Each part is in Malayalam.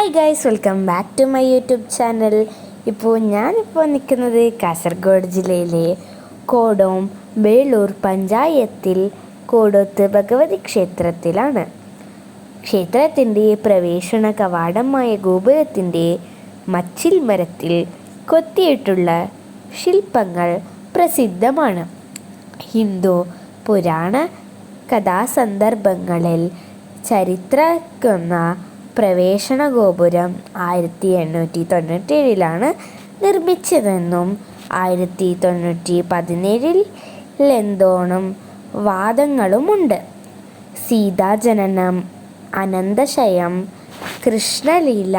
Hi guys, welcome back to my YouTube channel. ഞാനിപ്പോൾ നിൽക്കുന്നത് കാസർഗോഡ് ജില്ലയിലെ കോടോം ബേളൂർ പഞ്ചായത്തിൽ കോടോത്ത് ഭഗവതി ക്ഷേത്രത്തിലാണ്. ക്ഷേത്രത്തിൻ്റെ പ്രവേശന കവാടമായ ഗോപുരത്തിൻ്റെ മച്ചിൽ മരത്തിൽ കൊത്തിയിട്ടുള്ള ശില്പങ്ങൾ പ്രസിദ്ധമാണ്. ഹിന്ദു പുരാണ കഥാസന്ദർഭങ്ങളിൽ ചരിത്രക്കുന്ന പ്രവേശന ഗോപുരം 1897 നിർമ്മിച്ചതെന്നും 1917 വാദങ്ങളുമുണ്ട്. സീതാജനനം, അനന്തശയം, കൃഷ്ണലീല,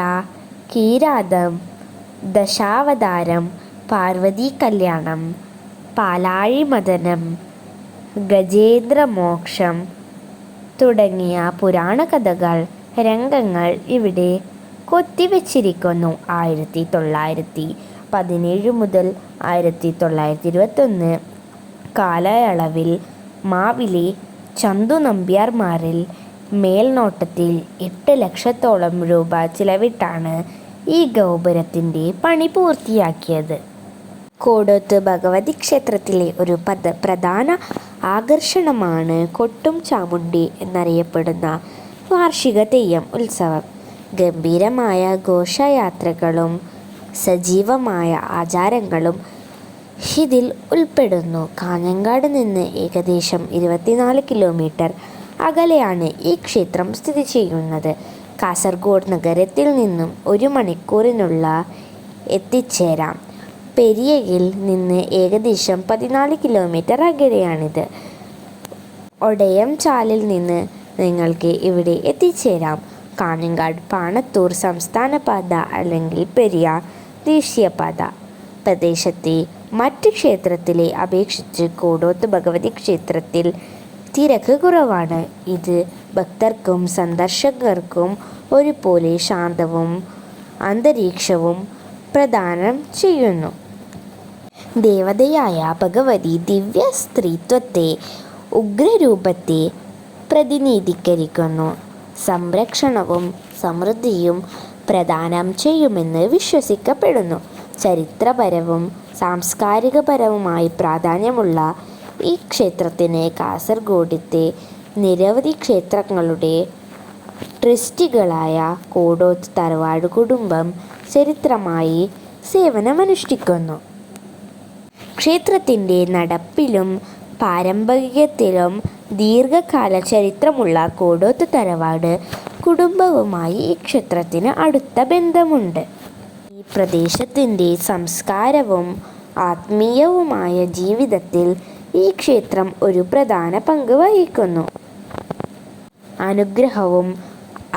കിരാതം, ദശാവതാരം, പാർവതി കല്യാണം, പാലാഴിമദനം, ഗജേന്ദ്രമോക്ഷം തുടങ്ങിയ പുരാണ കഥകൾ രംഗങ്ങൾ ഇവിടെ കൊത്തിവെച്ചിരിക്കുന്നു. 1917 മുതൽ 1921 കാലയളവിൽ മാവിലെ ചന്തു നമ്പ്യാർമാരിൽ മേൽനോട്ടത്തിൽ 8 ലക്ഷത്തോളം രൂപ ചിലവിട്ടാണ് ഈ ഗോപുരത്തിൻ്റെ പണി പൂർത്തിയാക്കിയത്. കോടോത്ത് ഭഗവതി ക്ഷേത്രത്തിലെ ഒരു പ്രധാന ആകർഷണമാണ് കൊട്ടും ചാമുണ്ഡി എന്നറിയപ്പെടുന്ന വാർഷിക തെയ്യം ഉത്സവം. ഗംഭീരമായ ഘോഷയാത്രകളും സജീവമായ ആചാരങ്ങളും ഇതിൽ ഉൾപ്പെടുന്നു. കാഞ്ഞങ്ങാട് നിന്ന് ഏകദേശം 24 കിലോമീറ്റർ അകലെയാണ് ഈ ക്ഷേത്രം സ്ഥിതി ചെയ്യുന്നത്. കാസർഗോഡ് നഗരത്തിൽ നിന്നും 1 മണിക്കൂറിനുള്ള എത്തിച്ചേരാം. പെരിയയിൽ നിന്ന് ഏകദേശം 14 കിലോമീറ്റർ അകലെയാണിത്. ഒടയം ചാലിൽ നിന്ന് നിങ്ങൾക്ക് ഇവിടെ എത്തിച്ചേരാം. കാഞ്ഞങ്ങാട് പാണത്തൂർ സംസ്ഥാന പാത അല്ലെങ്കിൽ പെരിയാർ ദേശീയപാത. പ്രദേശത്തെ മറ്റ് ക്ഷേത്രത്തിലെ അപേക്ഷിച്ച് കോടോത്ത് ഭഗവതി ക്ഷേത്രത്തിൽ തിരക്ക് കുറവാണ്. ഇത് ഭക്തർക്കും സന്ദർശകർക്കും ഒരുപോലെ ശാന്തവും അന്തരീക്ഷവും പ്രദാനം ചെയ്യുന്നു. ദേവതയായ ഭഗവതി ദിവ്യ സ്ത്രീത്വത്തെ, ഉഗ്രരൂപത്തെ പ്രതിനിധീകരിക്കുന്നു. സംരക്ഷണവും സമൃദ്ധിയും പ്രദാനം ചെയ്യുമെന്ന് വിശ്വസിക്കപ്പെടുന്നു. ചരിത്രപരവും സാംസ്കാരികപരവുമായി പ്രാധാന്യമുള്ള ഈ ക്ഷേത്രത്തിന് കാസർഗോഡത്തെ നിരവധി ക്ഷേത്രങ്ങളുടെ ട്രസ്റ്റികളായ കോടോത്ത് തറവാട് കുടുംബം ചരിത്രമായി സേവനമനുഷ്ഠിക്കുന്നു. ക്ഷേത്രത്തിൻ്റെ നടപ്പിലും പാരമ്പര്യത്തിലും ദീർഘകാല ചരിത്രമുള്ള കോടോത്ത് തറവാട് കുടുംബവുമായി ഈ ക്ഷേത്രത്തിന് അടുത്ത ബന്ധമുണ്ട്. ഈ പ്രദേശത്തിൻ്റെ സംസ്കാരവും ആത്മീയവുമായ ജീവിതത്തിൽ ഈ ക്ഷേത്രം ഒരു പ്രധാന പങ്ക് വഹിക്കുന്നു. അനുഗ്രഹവും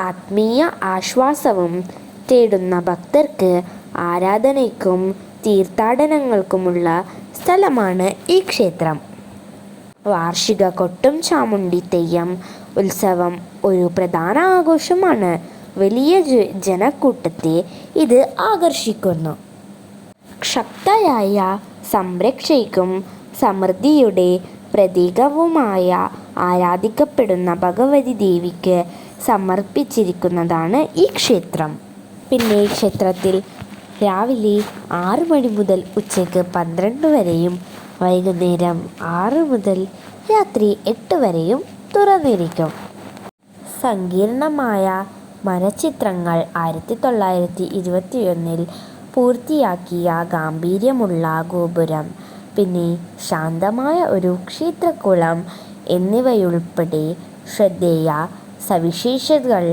ആത്മീയ ആശ്വാസവും തേടുന്ന ഭക്തർക്ക് ആരാധനയ്ക്കും തീർത്ഥാടനങ്ങൾക്കുമുള്ള സ്ഥലമാണ് ഈ ക്ഷേത്രം. വാർഷിക കൊട്ടും ചാമുണ്ഡി തെയ്യം ഉത്സവം ഒരു പ്രധാന ആഘോഷമാണ്. വലിയ ജനക്കൂട്ടത്തെ ഇത് ആകർഷിക്കുന്നു. ശക്തയായ സംരക്ഷയ്ക്കും സമൃദ്ധിയുടെ പ്രതീകവുമായ ആരാധിക്കപ്പെടുന്ന ഭഗവതി ദേവിക്ക് സമർപ്പിച്ചിരിക്കുന്നതാണ് ഈ ക്ഷേത്രം. പിന്നെ ഈ ക്ഷേത്രത്തിൽ രാവിലെ 6 മണി മുതൽ ഉച്ചയ്ക്ക് 12 വരെയും വൈകുന്നേരം 6 മുതൽ രാത്രി 8 വരെയും തുറന്നിരിക്കും. സങ്കീർണമായ മരച്ചിത്രങ്ങൾ 1921 പൂർത്തിയാക്കിയ ഗാംഭീര്യമുള്ള ഗോപുരം, പിന്നെ ശാന്തമായ ഒരു ക്ഷേത്രക്കുളം എന്നിവയുൾപ്പെടെ ശ്രദ്ധേയ സവിശേഷതകൾ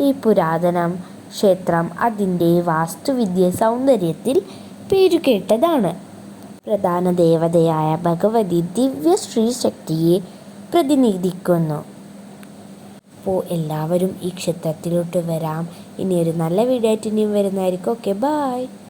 ഈ പുരാതന ക്ഷേത്രം അതിൻ്റെ വാസ്തുവിദ്യ സൗന്ദര്യത്തിൽ പേരുകേട്ടതാണ്. പ്രധാന ദേവതയായ ഭഗവതി ദിവ്യ ശ്രീശക്തിയെ പ്രതിനിധീകരിക്കുന്നു. എല്ലാവരും ഈ ക്ഷേത്രത്തിലോട്ട് വരാം. ഇനി ഒരു നല്ല വീഡിയോ ആയിട്ട് ഇനിയും വരുന്നതായിരിക്കും. Okay, by.